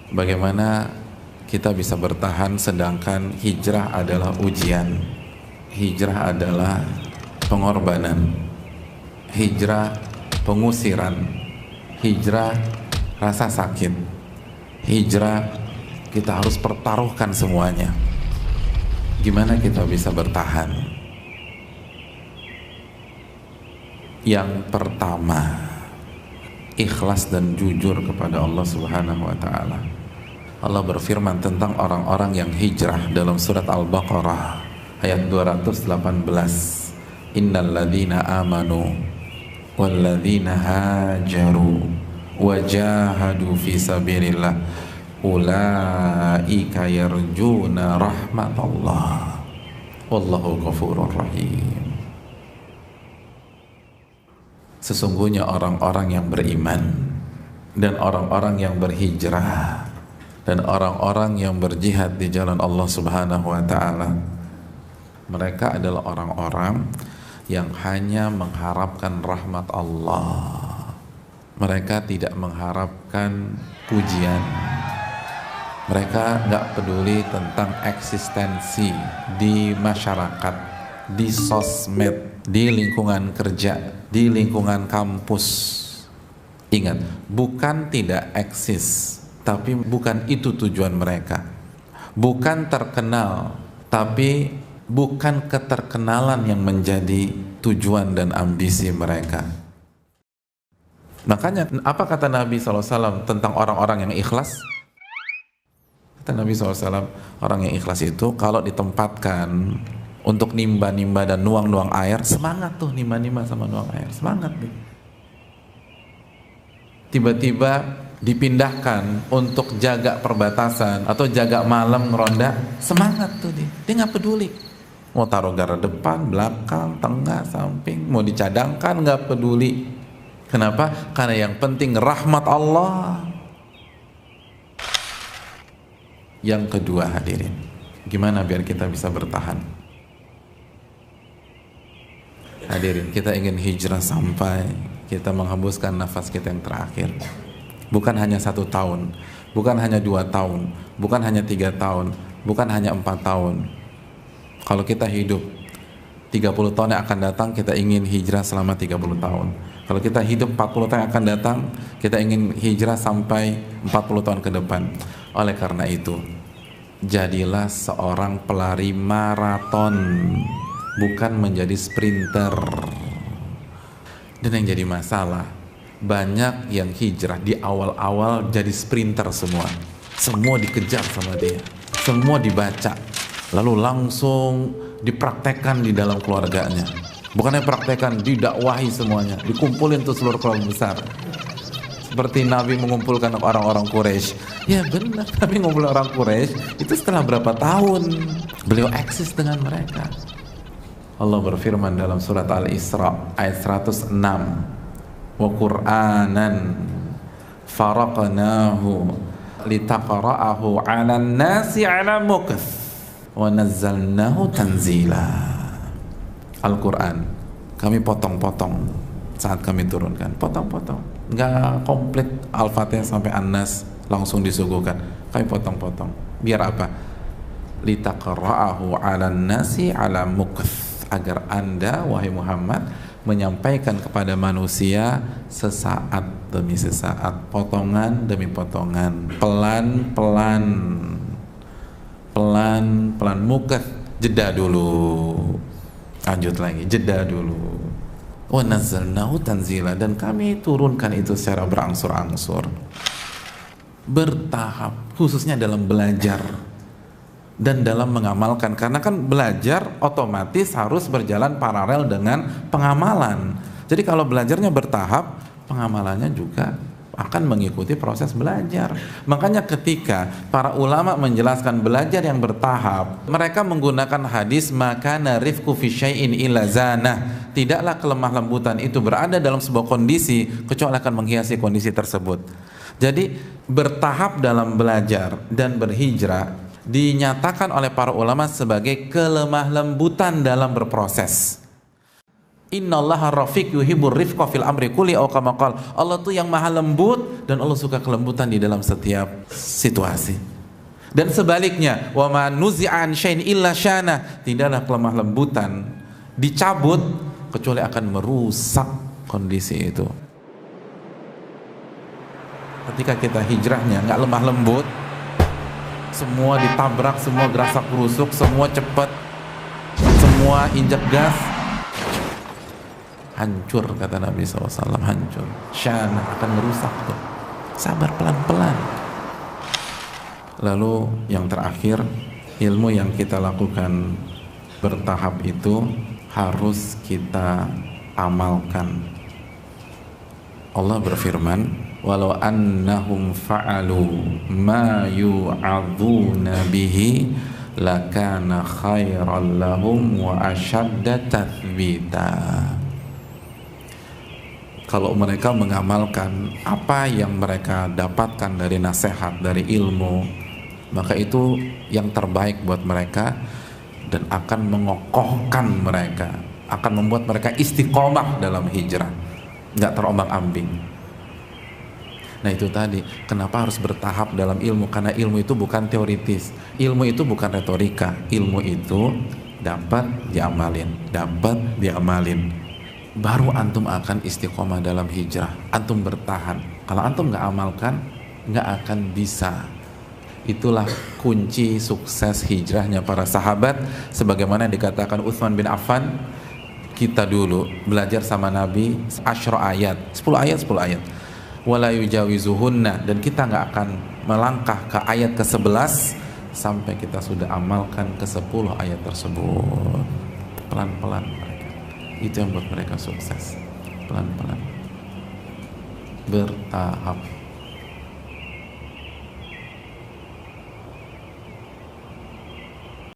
Bagaimana kita bisa bertahan sedangkan hijrah adalah ujian, hijrah adalah pengorbanan, hijrah pengusiran, hijrah rasa sakit, hijrah kita harus pertaruhkan semuanya. Gimana kita bisa bertahan? Yang pertama, ikhlas dan jujur kepada Allah Subhanahu wa Ta'ala. Allah berfirman tentang orang-orang yang hijrah dalam surat Al-Baqarah ayat 218. Innal ladzina amanu wal ladzina hajaru wajahadu fi sabilillah ulaika yarjuna rahmatallah wallahu ghafurur rahim. Sesungguhnya orang-orang yang beriman dan orang-orang yang berhijrah dan orang-orang yang berjihad di jalan Allah Subhanahu wa Ta'ala, mereka adalah orang-orang yang hanya mengharapkan rahmat Allah. Mereka tidak mengharapkan pujian. Mereka nggak peduli tentang eksistensi di masyarakat, di sosmed, di lingkungan kerja, di lingkungan kampus. Ingat, bukan tidak eksis, tapi bukan itu tujuan mereka. Bukan terkenal, tapi bukan keterkenalan yang menjadi tujuan dan ambisi mereka. Makanya apa kata Nabi SAW tentang orang-orang yang ikhlas? Kata Nabi SAW, orang yang ikhlas itu kalau ditempatkan untuk nimba-nimba dan nuang-nuang air, semangat tuh nimba-nimba sama nuang air, semangat nih. Tiba-tiba dipindahkan untuk jaga perbatasan atau jaga malam ngeronda, semangat tuh dia nggak peduli mau taruh garda depan, belakang, tengah, samping, mau dicadangkan nggak peduli. Kenapa? Karena yang penting rahmat Allah. Yang kedua, hadirin, gimana biar kita bisa bertahan? Hadirin, kita ingin hijrah sampai kita menghembuskan nafas kita yang terakhir. Bukan hanya 1 tahun, bukan hanya 2 tahun, bukan hanya 3 tahun, bukan hanya 4 tahun. Kalau kita hidup 30 tahun yang akan datang, kita ingin hijrah selama 30 tahun. Kalau kita hidup 40 tahun yang akan datang, kita ingin hijrah sampai 40 tahun ke depan. Oleh karena itu, jadilah seorang pelari maraton, bukan menjadi sprinter. Dan yang jadi masalah, banyak yang hijrah di awal-awal jadi sprinter semua. Semua dikejar sama dia, semua dibaca, lalu langsung dipraktekkan di dalam keluarganya. Bukannya praktekkan, didakwahi semuanya, dikumpulin tuh seluruh keluarga besar. Seperti Nabi mengumpulkan orang-orang Quraisy. Ya benar, Nabi mengumpulkan orang Quraisy itu setelah berapa tahun beliau eksis dengan mereka. Allah berfirman dalam surat Al-Isra ayat 106, wa Qur'anan faraqnahu litaqra'ahu 'alan nasi 'ala mukth wa nazzalnahu tanzila. Al-Quran kami potong-potong saat kami turunkan, potong-potong, nggak komplit Al-Fatihah sampai An-Nas langsung disuguhkan, kami potong-potong. Biar apa? Litaqra'ahu 'alan nasi 'ala mukth, agar Anda wahai Muhammad menyampaikan kepada manusia sesaat demi sesaat, potongan demi potongan, pelan-pelan, pelan-pelan. Mukth, jeda dulu, lanjut lagi, jeda dulu. Wa nazzalnahu tanzila, dan kami turunkan itu secara berangsur-angsur, bertahap, khususnya dalam belajar dan dalam mengamalkan. Karena kan belajar otomatis harus berjalan paralel dengan pengamalan. Jadi kalau belajarnya bertahap, pengamalannya juga akan mengikuti proses belajar. Makanya ketika para ulama menjelaskan belajar yang bertahap, mereka menggunakan hadis makana rifqu fi syai'in illa zanah. Tidaklah kelemah lembutan itu berada dalam sebuah kondisi kecuali akan menghiasi kondisi tersebut. Jadi bertahap dalam belajar dan berhijrah dinyatakan oleh para ulama sebagai kelemah lembutan dalam berproses. Innallaha rafiq yuhibbur rifqa fil amri kulli aw kama qala. Allah tuh yang maha lembut dan Allah suka kelembutan di dalam setiap situasi. Dan sebaliknya, wa ma nuzi'an syai'in illa syana, tidaklah kelemah lembutan dicabut kecuali akan merusak kondisi itu. Ketika kita hijrahnya nggak lemah lembut, semua ditabrak, semua gerasak gerusuk, semua cepat, semua injak gas, hancur, kata Nabi SAW, hancur. Syana, akan merusak tuh. Sabar, pelan-pelan. Lalu yang terakhir, ilmu yang kita lakukan bertahap itu harus kita amalkan. Allah berfirman, walau annahum fa'alu ma yu'adzuna bihi lakana khairan lahum wa ashadda tathbita. Kalau mereka mengamalkan apa yang mereka dapatkan dari nasihat, dari ilmu, maka itu yang terbaik buat mereka dan akan mengokohkan mereka, akan membuat mereka istiqomah dalam hijrah, nggak terombang-ambing. Nah itu tadi, kenapa harus bertahap dalam ilmu? Karena ilmu itu bukan teoritis, ilmu itu bukan retorika, ilmu itu dapat diamalin, baru antum akan istiqomah dalam hijrah. Antum bertahan. Kalau antum nggak amalkan, nggak akan bisa. Itulah kunci sukses hijrahnya para sahabat. Sebagaimana dikatakan Utsman bin Affan, kita dulu belajar sama Nabi 10 ayat, 10 ayat. Wala yujawizuhunna, dan kita nggak akan melangkah ke ayat ke-11 sampai kita sudah amalkan ke-10 ayat tersebut. Pelan-pelan. Itu yang buat mereka sukses, pelan-pelan, bertahap.